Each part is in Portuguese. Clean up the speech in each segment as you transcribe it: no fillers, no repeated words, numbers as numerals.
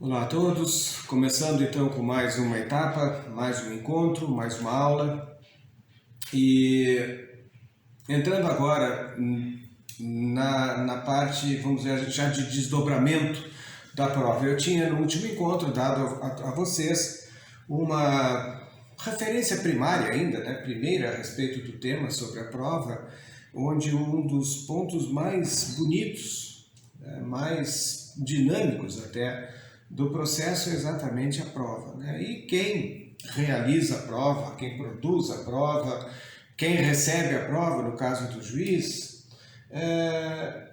Olá a todos, começando então com mais uma etapa, mais um encontro, mais uma aula e entrando agora na parte, vamos dizer, já de desdobramento da prova. Eu tinha no último encontro dado a vocês uma referência primária ainda, né, primeira a respeito do tema sobre a prova, onde um dos pontos mais bonitos, mais dinâmicos até, do processo é exatamente a prova, né? E quem realiza a prova, quem produz a prova, quem recebe a prova, no caso do juiz,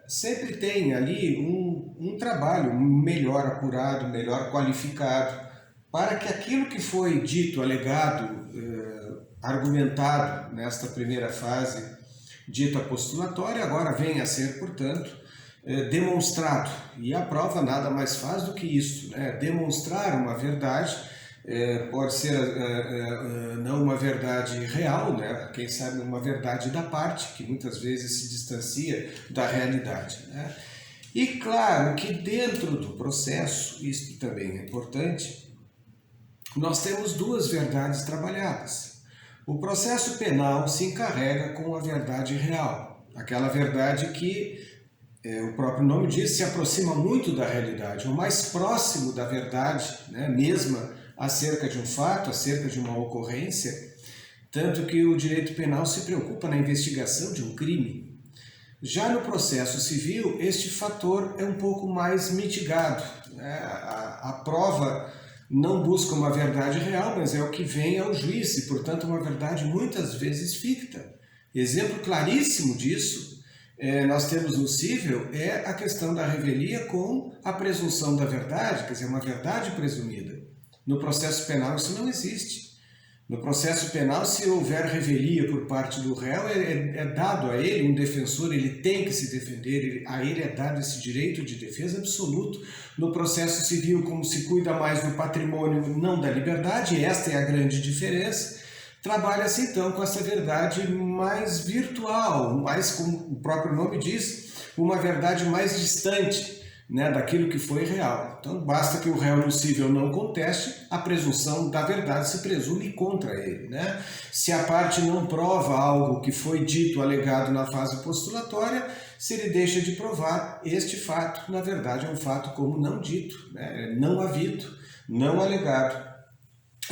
sempre tem ali um trabalho melhor apurado, melhor qualificado, para que aquilo que foi dito, alegado, argumentado nesta primeira fase, dita postulatória, agora venha a ser, portanto, demonstrado. E a prova nada mais faz do que isso, né? Demonstrar uma verdade, pode ser não uma verdade real, né? Quem sabe uma verdade da parte, que muitas vezes se distancia da realidade, né? E claro que dentro do processo, isto também é importante, nós temos duas verdades trabalhadas. O processo penal se encarrega com a verdade real, aquela verdade que o próprio nome diz, se aproxima muito da realidade, o mais próximo da verdade, né, mesma acerca de um fato, acerca de uma ocorrência, tanto que o direito penal se preocupa na investigação de um crime. Já no processo civil, este fator é um pouco mais mitigado, né? A prova não busca uma verdade real, mas é o que vem ao juiz, e portanto uma verdade muitas vezes ficta. Exemplo claríssimo disso nós temos no cível é a questão da revelia com a presunção da verdade, quer dizer, uma verdade presumida. No processo penal isso não existe. No processo penal, se houver revelia por parte do réu, é dado a ele, um defensor, ele tem que se defender, a ele é dado esse direito de defesa absoluto. No processo civil, como se cuida mais do patrimônio, não da liberdade, esta é a grande diferença. Trabalha-se então com essa verdade mais virtual, mais, como o próprio nome diz, uma verdade mais distante, né, daquilo que foi real. Então basta que o réu no cível não conteste, a presunção da verdade se presume contra ele, né? Se a parte não prova algo que foi dito, alegado na fase postulatória, se ele deixa de provar, este fato, na verdade, é um fato como não dito, né, não havido, não alegado.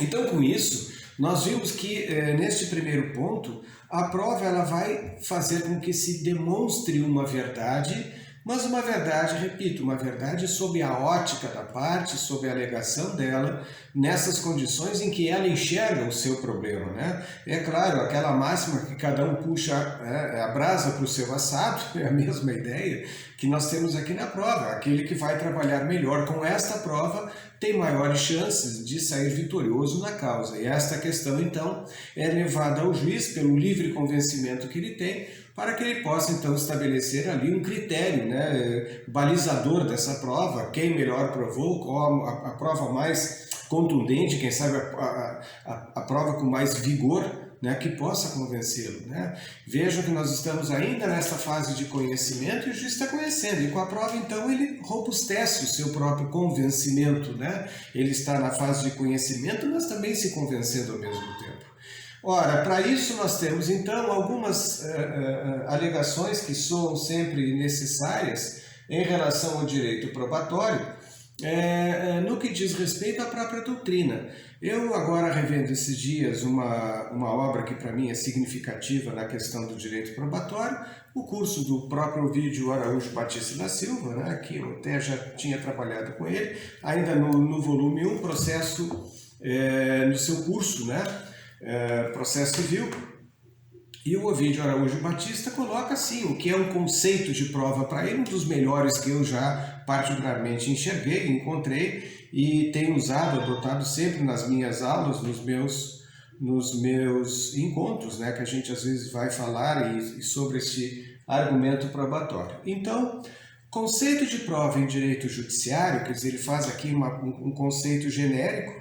Então, com isso, nós vimos que, neste primeiro ponto, a prova ela vai fazer com que se demonstre uma verdade, mas uma verdade, repito, uma verdade sob a ótica da parte, sob a alegação dela, nessas condições em que ela enxerga o seu problema, né? É claro, aquela máxima que cada um puxa a brasa para o seu assado, é a mesma ideia que nós temos aqui na prova. Aquele que vai trabalhar melhor com esta prova tem maiores chances de sair vitorioso na causa. E esta questão, então, é levada ao juiz pelo livre convencimento que ele tem, para que ele possa, então, estabelecer ali um critério, né, balizador dessa prova, quem melhor provou, qual a prova mais contundente, quem sabe a prova com mais vigor, né, que possa convencê-lo, né? Vejam que nós estamos ainda nessa fase de conhecimento e o juiz está conhecendo, e com a prova então ele robustece o seu próprio convencimento, né? Ele está na fase de conhecimento, mas também se convencendo ao mesmo tempo. Ora, para isso nós temos então algumas alegações que soam sempre necessárias em relação ao direito probatório, no que diz respeito à própria doutrina. Eu agora revendo esses dias uma obra que para mim é significativa na questão do direito probatório, o curso do próprio Ovídio Araújo Batista da Silva, né, que eu até já tinha trabalhado com ele, ainda no volume 1, processo, no seu curso, né, processo civil. E o Ovídio Araújo Batista coloca assim, o que é um conceito de prova para ele, um dos melhores que eu já particularmente enxerguei, encontrei e tenho usado, adotado sempre nas minhas aulas, nos meus encontros, né, que a gente às vezes vai falar e sobre este argumento probatório. Então, conceito de prova em direito judiciário, quer dizer, ele faz aqui um conceito genérico.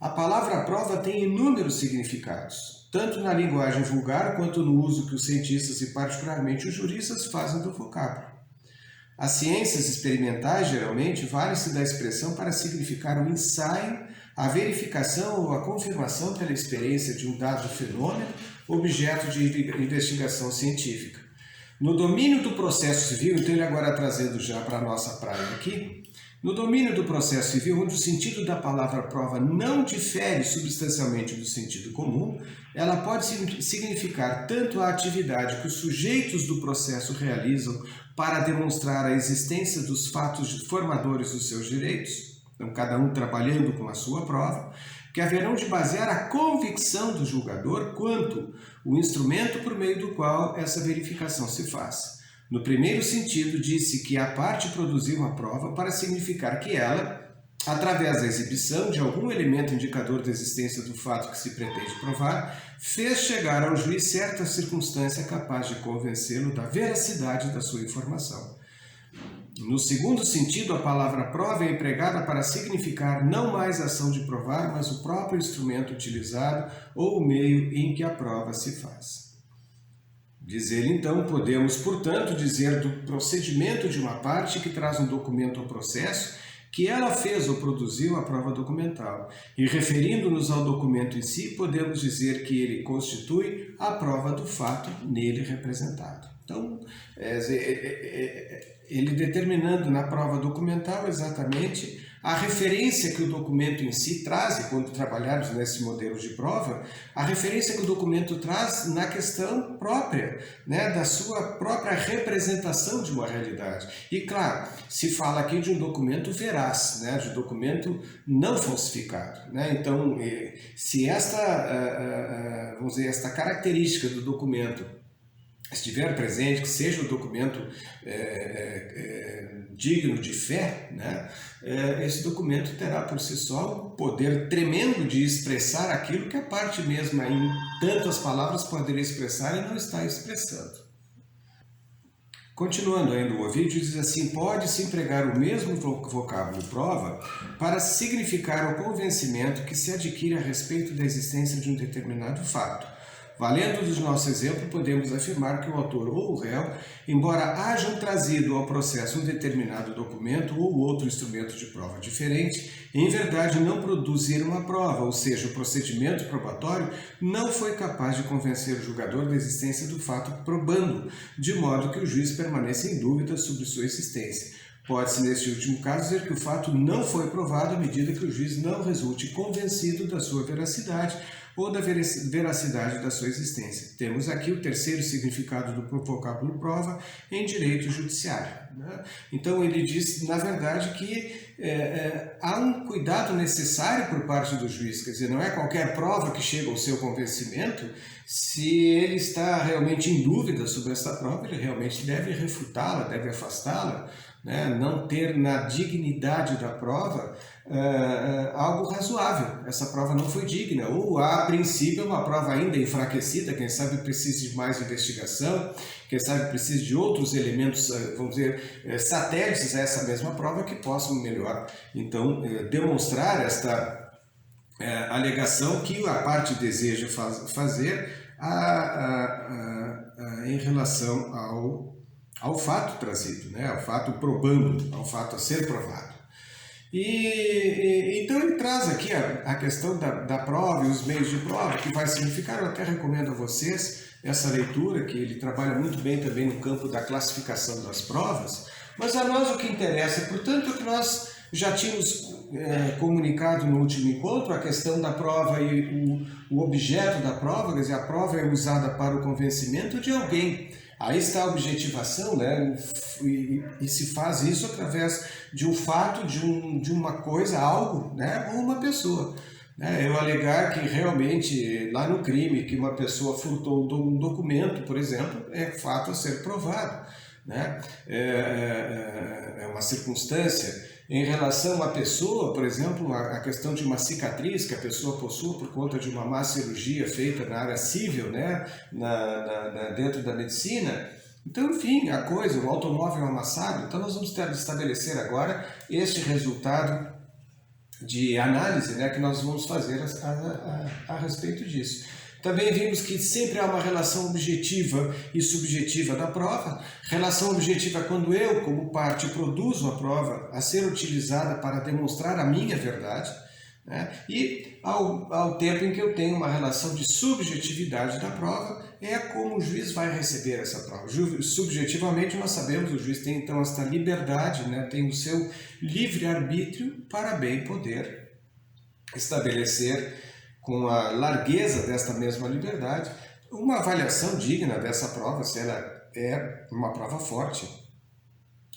A palavra prova tem inúmeros significados, tanto na linguagem vulgar quanto no uso que os cientistas e particularmente os juristas fazem do vocábulo. As ciências experimentais, geralmente, valem-se da expressão para significar o ensaio, a verificação ou a confirmação pela experiência de um dado fenômeno, objeto de investigação científica. No domínio do processo civil, então ele agora trazendo já para a nossa praia aqui, no domínio do processo civil, onde o sentido da palavra prova não difere substancialmente do sentido comum, ela pode significar tanto a atividade que os sujeitos do processo realizam para demonstrar a existência dos fatos formadores dos seus direitos, então cada um trabalhando com a sua prova, que haverão de basear a convicção do julgador quanto o instrumento por meio do qual essa verificação se faz. No primeiro sentido, disse que a parte produziu a prova para significar que ela, através da exibição de algum elemento indicador da existência do fato que se pretende provar, fez chegar ao juiz certa circunstância capaz de convencê-lo da veracidade da sua informação. No segundo sentido, a palavra prova é empregada para significar não mais a ação de provar, mas o próprio instrumento utilizado ou o meio em que a prova se faz. Diz ele, então, podemos, portanto, dizer do procedimento de uma parte que traz um documento ao processo que ela fez ou produziu a prova documental. E referindo-nos ao documento em si, podemos dizer que ele constitui a prova do fato nele representado. Então, ele determinando na prova documental exatamente a referência que o documento em si traz, e quando trabalharmos nesse modelo de prova, a referência que o documento traz na questão própria, né, da sua própria representação de uma realidade. E claro, se fala aqui de um documento veraz, né, de um documento não falsificado, né? Então, se vamos dizer, esta característica do documento estiver presente, que seja um documento digno de fé, né? Esse documento terá por si só um poder tremendo de expressar aquilo que a parte mesma, em tantas palavras, poderia expressar e não está expressando. Continuando ainda o vídeo, diz assim, pode-se empregar o mesmo vocábulo prova para significar o convencimento que se adquire a respeito da existência de um determinado fato. Valendo do nosso exemplo, podemos afirmar que o autor ou o réu, embora hajam trazido ao processo um determinado documento ou outro instrumento de prova diferente, em verdade não produziram uma prova, ou seja, o procedimento probatório não foi capaz de convencer o julgador da existência do fato probando, de modo que o juiz permaneça em dúvida sobre sua existência. Pode-se, neste último caso, dizer que o fato não foi provado à medida que o juiz não resulte convencido da sua veracidade ou da veracidade da sua existência. Temos aqui o terceiro significado do vocábulo prova em direito judiciário, né? Então ele diz, na verdade, que há um cuidado necessário por parte do juiz, quer dizer, não é qualquer prova que chega ao seu convencimento. Se ele está realmente em dúvida sobre essa prova, ele realmente deve refutá-la, deve afastá-la, né? Não ter na dignidade da prova algo razoável. Essa prova não foi digna, ou a princípio é uma prova ainda enfraquecida, quem sabe precisa de mais investigação, quem sabe precisa de outros elementos, vamos dizer, satélites a essa mesma prova que possam melhor, então, demonstrar esta alegação que a parte deseja fazer em relação ao fato trazido, né? Ao fato probando, ao fato a ser provado. Então ele traz aqui a questão da prova e os meios de prova, que vai significar, eu até recomendo a vocês essa leitura, que ele trabalha muito bem também no campo da classificação das provas, mas a nós o que interessa, portanto, é que nós já tínhamos comunicado no último encontro a questão da prova e o objeto da prova, quer dizer, a prova é usada para o convencimento de alguém. Aí está a objetivação, né? E se faz isso através de um fato, de uma coisa, algo, né? Ou uma pessoa. Eu alegar que realmente, lá no crime, que uma pessoa furtou um documento, por exemplo, é fato a ser provado, né? É uma circunstância. Em relação à pessoa, por exemplo, a questão de uma cicatriz que a pessoa possua por conta de uma má cirurgia feita na área civil, né? Dentro da medicina. Então, enfim, a coisa, o automóvel amassado. Então, nós vamos estabelecer agora este resultado de análise, né, que nós vamos fazer a respeito disso. Também vimos que sempre há uma relação objetiva e subjetiva da prova. Relação objetiva é quando eu, como parte, produzo a prova a ser utilizada para demonstrar a minha verdade, né? E ao tempo em que eu tenho uma relação de subjetividade da prova, é como o juiz vai receber essa prova. Subjetivamente nós sabemos, o juiz tem então esta liberdade, né? Tem o seu livre-arbítrio para bem poder estabelecer, com a largueza desta mesma liberdade, uma avaliação digna dessa prova, se ela é uma prova forte,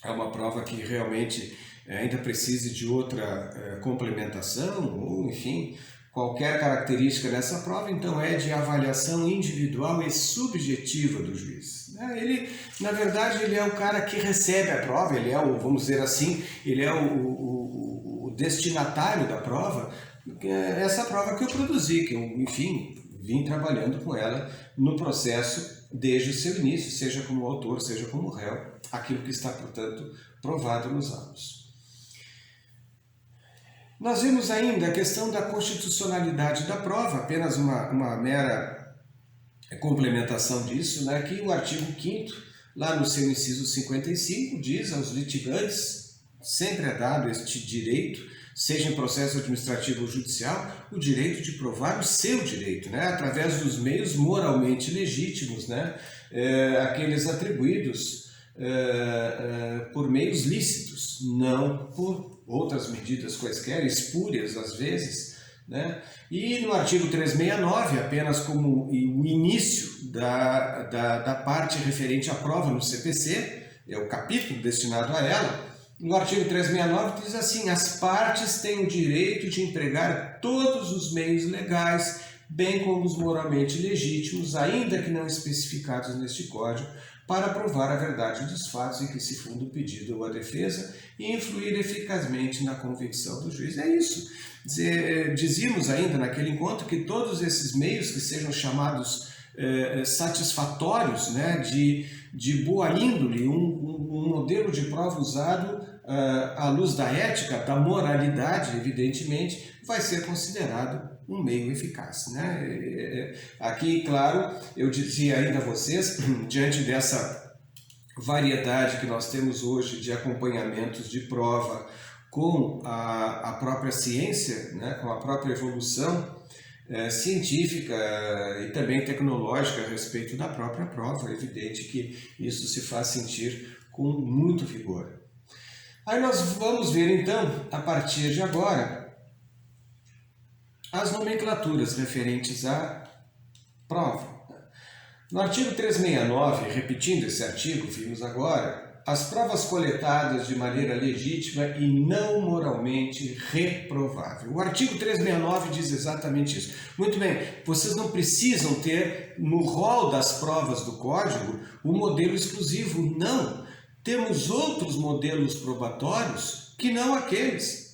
é uma prova que realmente ainda precise de outra complementação, ou enfim, qualquer característica dessa prova, então é de avaliação individual e subjetiva do juiz. Ele, na verdade, ele é o cara que recebe a prova, ele é o, vamos dizer assim, ele é o destinatário da prova, essa prova que eu produzi, que eu, enfim, vim trabalhando com ela no processo desde o seu início, seja como autor, seja como réu, aquilo que está, portanto, provado nos autos. Nós vimos ainda a questão da constitucionalidade da prova, apenas uma mera complementação disso, né, que o artigo 5º, lá no seu inciso 55, diz aos litigantes, sempre é dado este direito, seja em processo administrativo ou judicial, o direito de provar o seu direito, né, através dos meios moralmente legítimos, né, aqueles atribuídos por meios lícitos, não por outras medidas quaisquer, espúrias às vezes, né? E no artigo 369, apenas como o início da parte referente à prova no CPC, é o capítulo destinado a ela, no artigo 369 diz assim: as partes têm o direito de empregar todos os meios legais, bem como os moralmente legítimos, ainda que não especificados neste Código, para provar a verdade dos fatos em que se funda o pedido ou a defesa e influir eficazmente na convicção do juiz. É isso. Dizíamos ainda naquele encontro que todos esses meios que sejam chamados satisfatórios, né, de boa índole, um modelo de prova usado à luz da ética, da moralidade, evidentemente, vai ser considerado um meio eficaz, né? Aqui, claro, eu dizia ainda a vocês, diante dessa variedade que nós temos hoje de acompanhamentos de prova com a própria ciência, né? Com a própria evolução científica e também tecnológica a respeito da própria prova, é evidente que isso se faz sentir com muito vigor. Aí nós vamos ver então, a partir de agora, as nomenclaturas referentes à prova. No artigo 369, repetindo esse artigo, vimos agora, as provas coletadas de maneira legítima e não moralmente reprovável. O artigo 369 diz exatamente isso. Muito bem, vocês não precisam ter no rol das provas do Código o modelo exclusivo, não. Temos outros modelos probatórios que não aqueles.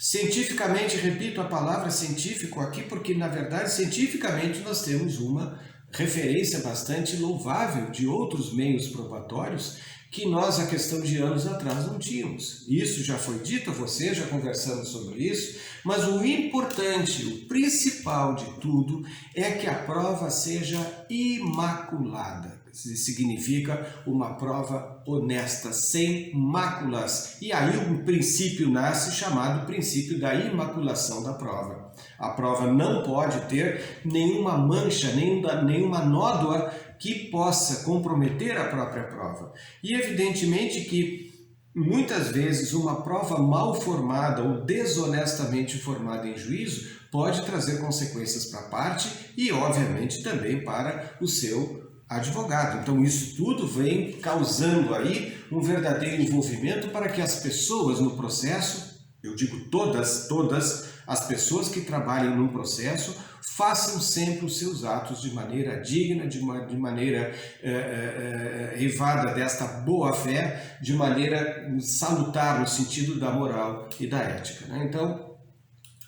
Cientificamente, repito a palavra científico aqui, porque na verdade, cientificamente, nós temos uma referência bastante louvável de outros meios probatórios que nós, há questão de anos atrás, não tínhamos. Isso já foi dito a você, já conversamos sobre isso, mas o importante, o principal de tudo, é que a prova seja imaculada. Significa uma prova honesta, sem máculas. E aí um princípio nasce chamado princípio da imaculação da prova. A prova não pode ter nenhuma mancha, nenhuma nódoa que possa comprometer a própria prova. E evidentemente que muitas vezes uma prova mal formada ou desonestamente formada em juízo pode trazer consequências para a parte e obviamente também para o seu advogado. Então isso tudo vem causando aí um verdadeiro envolvimento para que as pessoas no processo, eu digo todas as pessoas que trabalhem num processo, façam sempre os seus atos de maneira digna, de maneira rivada desta boa-fé, de maneira salutar no sentido da moral e da ética, né? Então,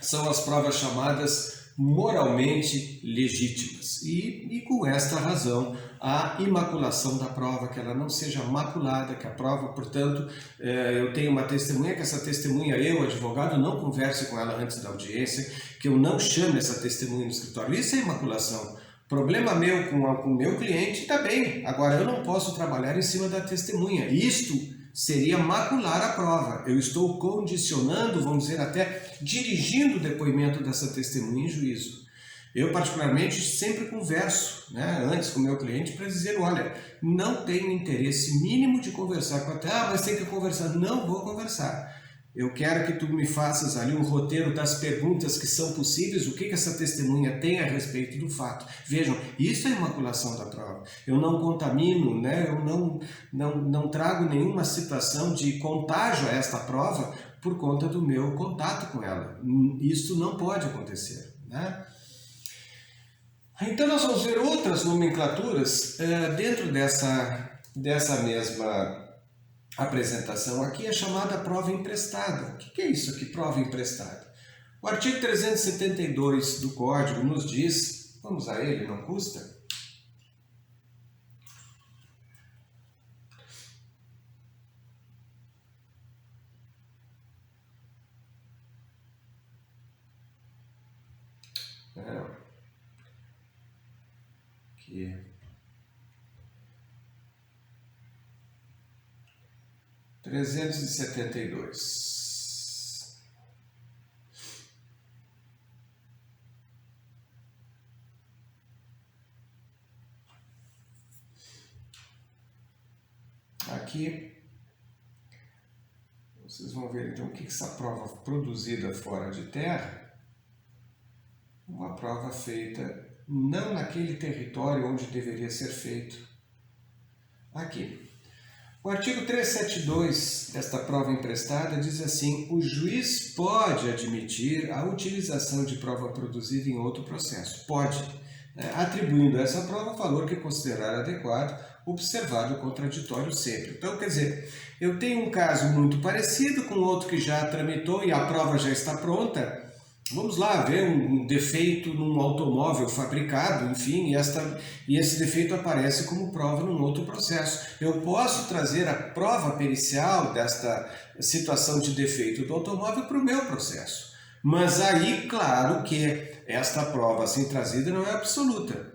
são as provas chamadas moralmente legítimas. E com esta razão, a imaculação da prova, que ela não seja maculada, que a prova, portanto, eu tenho uma testemunha, que essa testemunha, eu, advogado, não converse com ela antes da audiência, que eu não chame essa testemunha no escritório. Isso é imaculação. Problema meu com o meu cliente, está bem. Agora, eu não posso trabalhar em cima da testemunha. Isto seria macular a prova. Eu estou condicionando, vamos dizer, até dirigindo o depoimento dessa testemunha em juízo. Eu, particularmente, sempre converso, né, antes com o meu cliente para dizer, olha, não tenho interesse mínimo de conversar com a mas tem que conversar. Não vou conversar. Eu quero que tu me faças ali um roteiro das perguntas que são possíveis, o que essa testemunha tem a respeito do fato. Vejam, isso é imaculação da prova. Eu não contamino, né? Eu não trago nenhuma situação de contágio a esta prova por conta do meu contato com ela. Isso não pode acontecer, né? Então nós vamos ver outras nomenclaturas dentro dessa mesma apresentação aqui, é chamada prova emprestada. O que é isso aqui, prova emprestada? O artigo 372 do Código nos diz, vamos a ele, não custa? Aqui. 372. Aqui, vocês vão ver então o que essa prova produzida fora de terra, uma prova feita não naquele território onde deveria ser feito. Aqui. O artigo 372 desta prova emprestada diz assim: o juiz pode admitir a utilização de prova produzida em outro processo. Pode, né, atribuindo a essa prova o valor que considerar adequado, observado o contraditório sempre. Então, quer dizer, eu tenho um caso muito parecido com outro que já tramitou e a prova já está pronta. Vamos lá ver um defeito num automóvel fabricado, enfim, e esse defeito aparece como prova num outro processo. Eu posso trazer a prova pericial desta situação de defeito do automóvel para o meu processo. Mas aí, claro que esta prova assim trazida não é absoluta.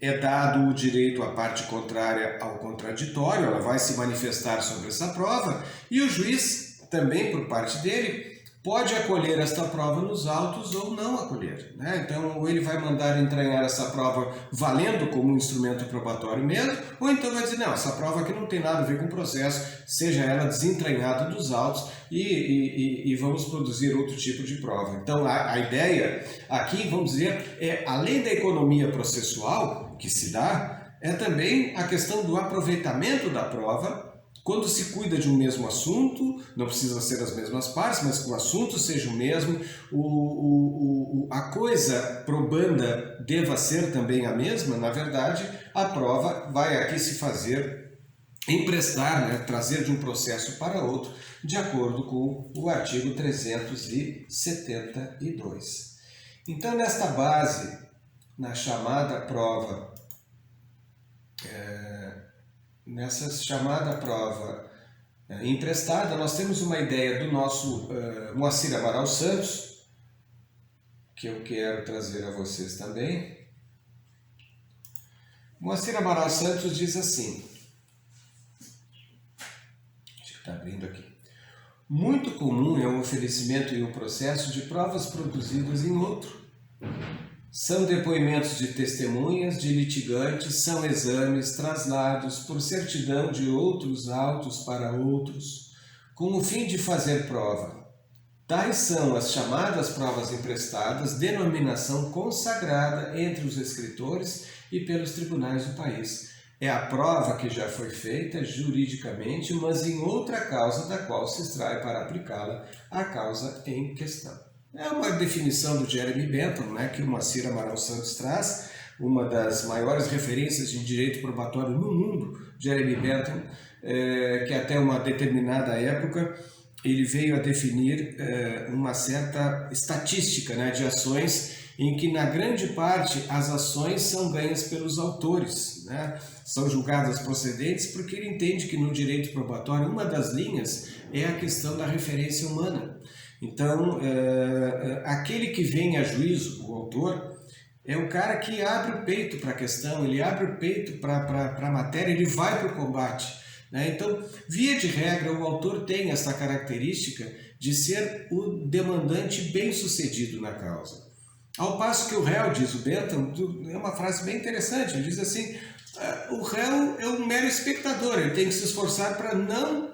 É dado o direito à parte contrária ao contraditório, ela vai se manifestar sobre essa prova, e o juiz, também por parte dele, pode acolher esta prova nos autos ou não acolher, né? Então, ou ele vai mandar entranhar essa prova valendo como um instrumento probatório mesmo, ou então vai dizer, não, essa prova aqui não tem nada a ver com o processo, seja ela desentranhada dos autos e vamos produzir outro tipo de prova. Então, a ideia aqui, vamos dizer, é além da economia processual que se dá, é também a questão do aproveitamento da prova. Quando se cuida de um mesmo assunto, não precisa ser as mesmas partes, mas que o assunto seja o mesmo, a coisa probanda deva ser também a mesma, na verdade, a prova vai aqui se fazer emprestar, né, trazer de um processo para outro, de acordo com o artigo 372. Então, nesta base, na chamada prova, emprestada, nós temos uma ideia do nosso Moacir Amaral Santos, que eu quero trazer a vocês também. Moacir Amaral Santos diz assim, acho que está abrindo aqui: muito comum é o oferecimento em um processo de provas produzidas em outro. São depoimentos de testemunhas, de litigantes, são exames traslados por certidão de outros autos para outros, com o fim de fazer prova. Tais são as chamadas provas emprestadas, denominação consagrada entre os escritores e pelos tribunais do país. É a prova que já foi feita juridicamente, mas em outra causa da qual se extrai para aplicá-la a causa em questão. É uma definição do Jeremy Bentham, né, que o Moacir Amaral Santos traz, uma das maiores referências de direito probatório no mundo, Jeremy Bentham, que até uma determinada época ele veio a definir uma certa estatística, né, de ações em que na grande parte as ações são ganhas pelos autores, né? São julgadas procedentes porque ele entende que no direito probatório uma das linhas é a questão da referência humana. Então, aquele que vem a juízo, o autor, é o cara que abre o peito para a questão, ele abre o peito para a matéria, ele vai para o combate, né? Então, via de regra, o autor tem essa característica de ser o demandante bem-sucedido na causa. Ao passo que o réu, diz o Bentham, é uma frase bem interessante, ele diz assim, o réu é um mero espectador, ele tem que se esforçar para não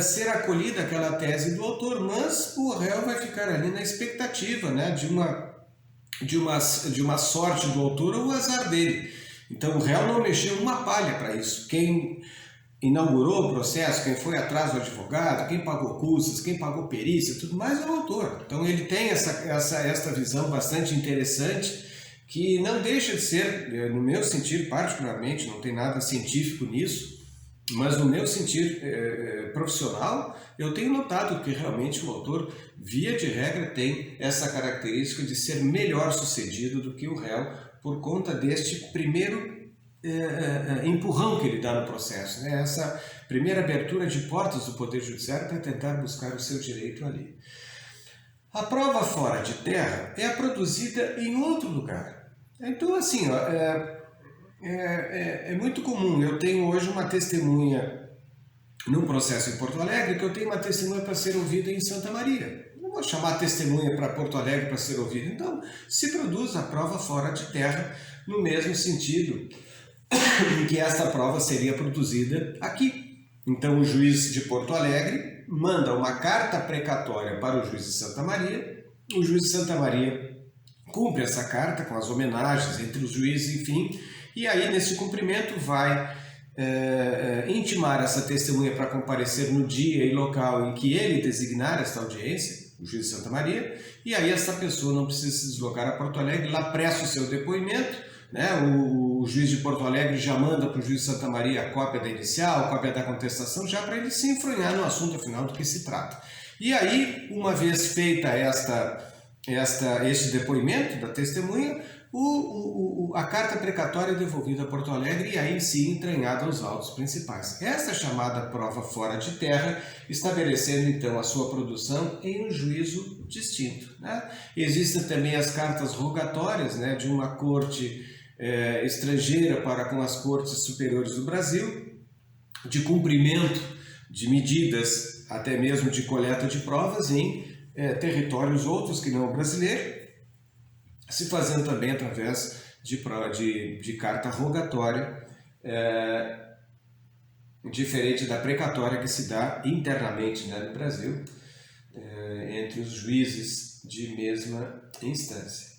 ser acolhida aquela tese do autor, mas o réu vai ficar ali na expectativa, né, de uma sorte do autor ou o azar dele. Então o réu não mexeu uma palha para isso. Quem inaugurou o processo, quem foi atrás do advogado, quem pagou custas, quem pagou perícia, tudo mais é o autor. Então ele tem essa visão bastante interessante, que não deixa de ser, no meu sentido particularmente, não tem nada científico nisso, mas no meu sentido profissional, eu tenho notado que realmente o autor, via de regra, tem essa característica de ser melhor sucedido do que o réu, por conta deste primeiro empurrão que ele dá no processo, né? Essa primeira abertura de portas do Poder Judiciário para tentar buscar o seu direito ali. A prova fora de terra é produzida em outro lugar. Então, assim, ó, é muito comum. Eu tenho hoje uma testemunha num processo em Porto Alegre, que eu tenho uma testemunha para ser ouvida em Santa Maria. Não vou chamar a testemunha para Porto Alegre para ser ouvida. Então, se produz a prova fora de terra no mesmo sentido em que esta prova seria produzida aqui. Então, o juiz de Porto Alegre manda uma carta precatória para o juiz de Santa Maria, o juiz de Santa Maria cumpre essa carta com as homenagens entre os juízes, enfim, e aí, nesse cumprimento, vai intimar essa testemunha para comparecer no dia e local em que ele designar esta audiência, o juiz de Santa Maria, e aí essa pessoa não precisa se deslocar a Porto Alegre, lá presta o seu depoimento, né? O juiz de Porto Alegre já manda para o juiz de Santa Maria a cópia da inicial, a cópia da contestação, já para ele se enfronhar no assunto afinal do que se trata. E aí, uma vez feita este depoimento da testemunha, a carta precatória é devolvida a Porto Alegre e aí sim entranhada aos autos principais. Esta chamada prova fora de terra, estabelecendo então a sua produção em um juízo distinto, né? Existem também as cartas rogatórias, né, de uma corte estrangeira para com as cortes superiores do Brasil, de cumprimento de medidas, até mesmo de coleta de provas em territórios outros que não o brasileiro, se fazendo também através de carta rogatória, diferente da precatória que se dá internamente, né, no Brasil, entre os juízes de mesma instância.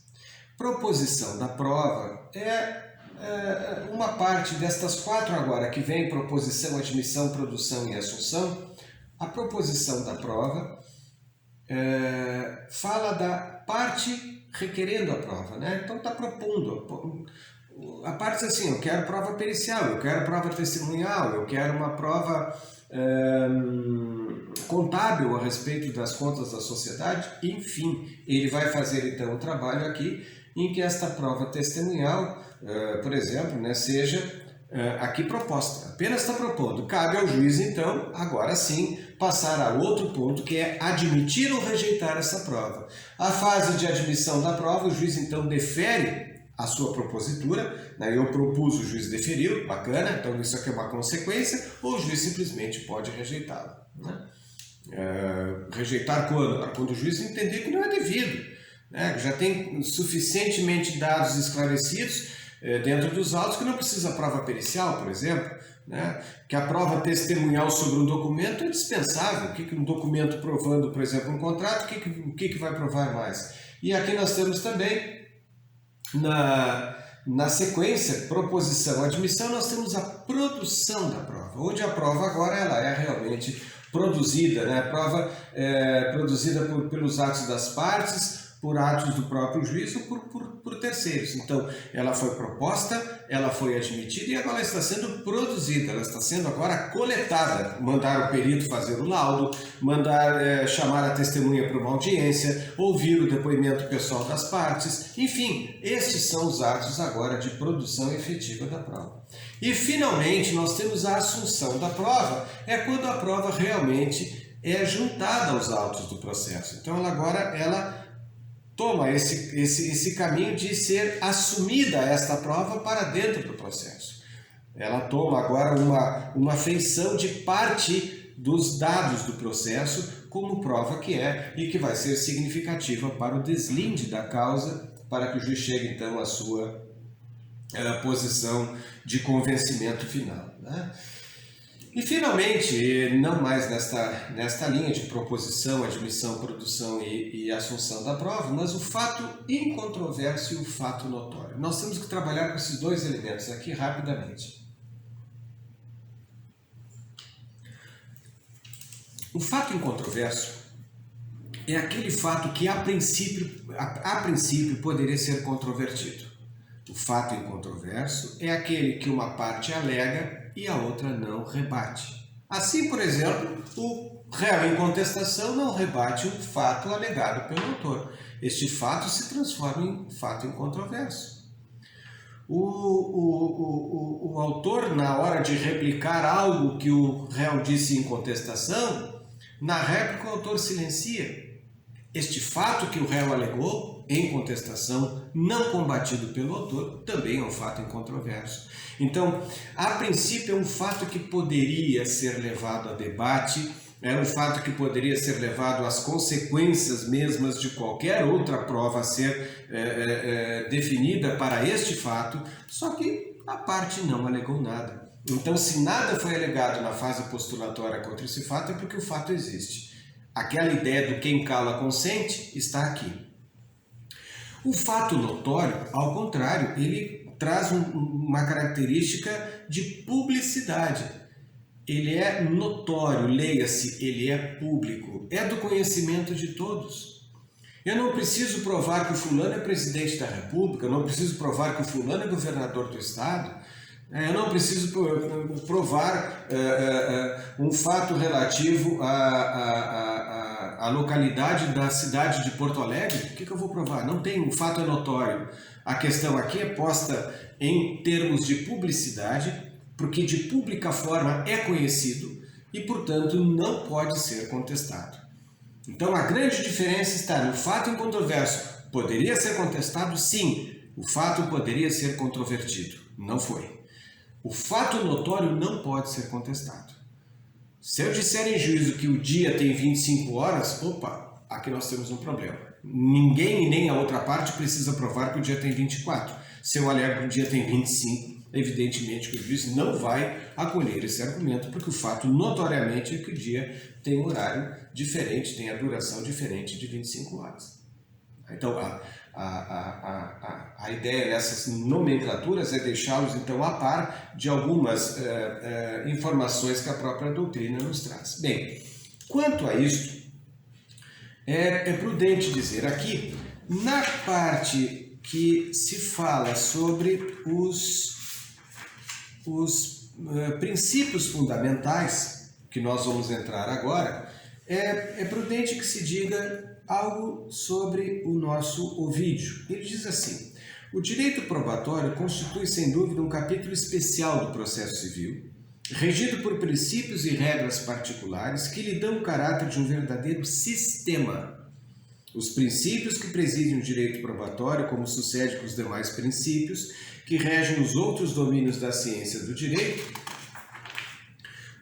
Proposição da prova uma parte destas quatro agora, que vem proposição, admissão, produção e assunção. A proposição da prova fala da parte requerendo a prova, né? Então está propondo. A parte diz assim, eu quero prova pericial, eu quero prova testemunhal, eu quero uma prova contábil a respeito das contas da sociedade, enfim, ele vai fazer então o trabalho aqui em que esta prova testemunhal, por exemplo, né, seja aqui proposta, apenas está propondo. Cabe ao juiz então, agora sim, passar a outro ponto, que é admitir ou rejeitar essa prova. A fase de admissão da prova, o juiz então defere a sua propositura, né? Eu propus, o juiz deferiu, bacana, então isso aqui é uma consequência, ou o juiz simplesmente pode rejeitá-la, né? Rejeitar quando? Quando o juiz entender que não é devido, né? Já tem suficientemente dados esclarecidos dentro dos autos que não precisa prova pericial, por exemplo, né? Que a prova testemunhal sobre um documento é dispensável. O que um documento provando, por exemplo, um contrato, o que vai provar mais? E aqui nós temos também, na sequência, proposição, admissão, nós temos a produção da prova, onde a prova agora ela é realmente produzida, né? A prova produzida pelos atos das partes, por atos do próprio juiz ou por terceiros. Então, ela foi proposta, ela foi admitida e agora ela está sendo produzida, ela está sendo agora coletada. Mandar o perito fazer o laudo, mandar chamar a testemunha para uma audiência, ouvir o depoimento pessoal das partes, enfim, estes são os atos agora de produção efetiva da prova. E, finalmente, nós temos a assunção da prova, é quando a prova realmente é juntada aos autos do processo. Então, ela toma esse caminho de ser assumida esta prova para dentro do processo. Ela toma agora uma feição de parte dos dados do processo como prova que é e que vai ser significativa para o deslinde da causa, para que o juiz chegue então à sua posição de convencimento final, né? E, finalmente, não mais nesta linha de proposição, admissão, produção e assunção da prova, mas o fato incontroverso e o fato notório. Nós temos que trabalhar com esses dois elementos aqui rapidamente. O fato incontroverso é aquele fato que, a princípio poderia ser controvertido. O fato incontroverso é aquele que uma parte alega e a outra não rebate. Assim, por exemplo, o réu em contestação não rebate um fato alegado pelo autor. Este fato se transforma em fato incontroverso. O autor, na hora de replicar algo que o réu disse em contestação, na réplica o autor silencia. Este fato que o réu alegou em contestação, não combatido pelo autor, também é um fato incontroverso. Então, a princípio é um fato que poderia ser levado a debate, era um fato que poderia ser levado às consequências mesmas de qualquer outra prova a ser definida para este fato, só que a parte não alegou nada. Então, se nada foi alegado na fase postulatória contra esse fato, é porque o fato existe. Aquela ideia do quem cala consente está aqui. O fato notório, ao contrário, ele traz uma característica de publicidade. Ele é notório, leia-se, ele é público, é do conhecimento de todos. Eu não preciso provar que o fulano é presidente da República, eu não preciso provar que o fulano é governador do Estado, eu não preciso provar um fato relativo à localidade da cidade de Porto Alegre. O que eu vou provar? Não tem, o fato é notório. A questão aqui é posta em termos de publicidade, porque de pública forma é conhecido e, portanto, não pode ser contestado. Então, a grande diferença está no fato incontroverso. Poderia ser contestado? Sim. O fato poderia ser controvertido. Não foi. O fato notório não pode ser contestado. Se eu disser em juízo que o dia tem 25 horas, opa, aqui nós temos um problema. Ninguém e nem a outra parte precisa provar que o dia tem 24. Se eu alego que o dia tem 25, evidentemente que o juiz não vai acolher esse argumento, porque o fato notoriamente é que o dia tem um horário diferente, tem a duração diferente de 25 horas. Então, a ideia dessas nomenclaturas é deixá-los, então, a par de algumas informações que a própria doutrina nos traz. Bem, quanto a isto, é prudente dizer aqui, na parte que se fala sobre os princípios fundamentais, que nós vamos entrar agora, é prudente que se diga algo sobre o nosso Ovídio. Ele diz assim: o direito probatório constitui sem dúvida um capítulo especial do processo civil, regido por princípios e regras particulares que lhe dão o caráter de um verdadeiro sistema. Os princípios que presidem o direito probatório, como sucede com os demais princípios que regem os outros domínios da ciência do direito,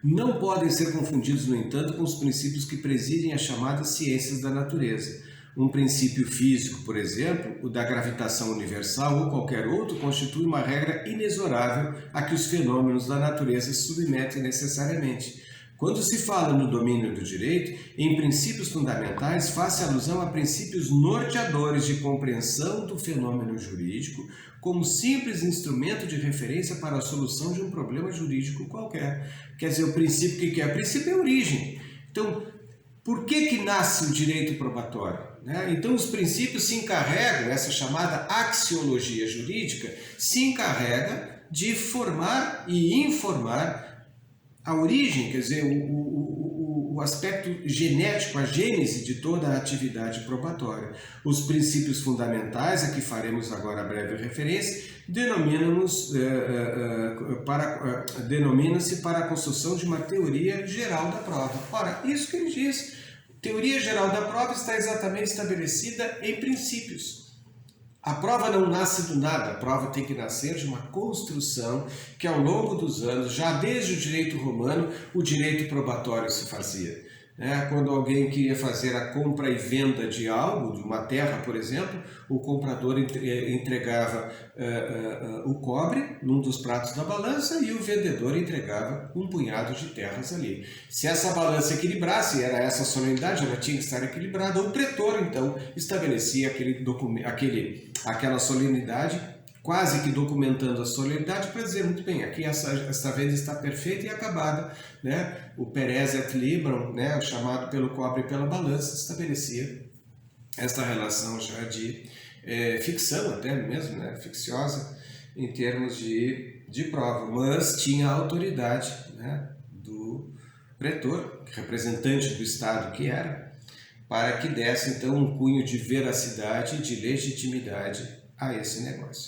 não podem ser confundidos, no entanto, com os princípios que presidem as chamadas ciências da natureza. Um princípio físico, por exemplo, o da gravitação universal ou qualquer outro, constitui uma regra inexorável a que os fenômenos da natureza se submetem necessariamente. Quando se fala no domínio do direito, em princípios fundamentais, faz-se alusão a princípios norteadores de compreensão do fenômeno jurídico como simples instrumento de referência para a solução de um problema jurídico qualquer. Quer dizer, o princípio, o que é? O princípio é a origem. Então, Por que nasce o direito probatório? Então, os princípios se encarregam, essa chamada axiologia jurídica, se encarrega de formar e informar a origem, quer dizer, o aspecto genético, a gênese de toda a atividade probatória. Os princípios fundamentais, a que faremos agora a breve referência, denomina-se para a construção de uma teoria geral da prova. Ora, isso que ele diz, teoria geral da prova está exatamente estabelecida em princípios. A prova não nasce do nada, a prova tem que nascer de uma construção que ao longo dos anos, já desde o direito romano, o direito probatório se fazia. Quando alguém queria fazer a compra e venda de algo, de uma terra, por exemplo, o comprador entregava o cobre num dos pratos da balança e o vendedor entregava um punhado de terras ali. Se essa balança equilibrasse, era essa solenidade, ela tinha que estar equilibrada, o pretor então estabelecia aquela solenidade, quase que documentando a solenidade para dizer, muito bem, aqui esta venda está perfeita e acabada. O Perez et Librum, chamado pelo cobre e pela balança, estabelecia esta relação já de ficção, até mesmo, ficciosa, em termos de prova, mas tinha a autoridade do pretor, representante do Estado que era, para que desse então um cunho de veracidade e de legitimidade a esse negócio.